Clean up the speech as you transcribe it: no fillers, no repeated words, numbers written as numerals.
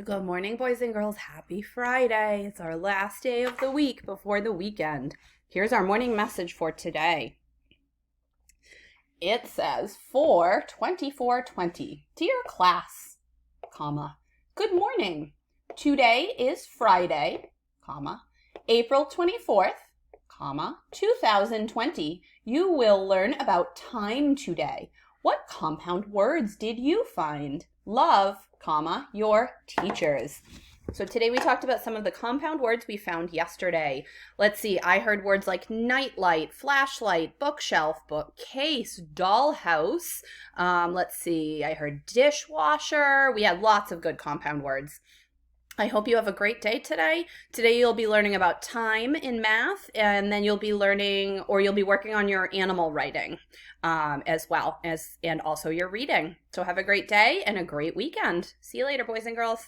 Good morning, boys and girls. Happy Friday. It's our last day of the week before the weekend. Here's our morning message for today. It says, for 24/20, dear class, comma, good morning. Today is Friday, comma, April 24th, comma, 2020. You will learn about time today. What compound words did you find? Love, comma, your teachers. So today we talked about some of the compound words we found yesterday. Let's see, I heard words like nightlight, flashlight, bookshelf, bookcase, dollhouse. Let's see, I heard dishwasher. We had lots of good compound words. I hope you have a great day today. Today you'll be learning about time in math, and then you'll be working on your animal writing as well and also your reading. So have a great day and a great weekend. See you later, boys and girls.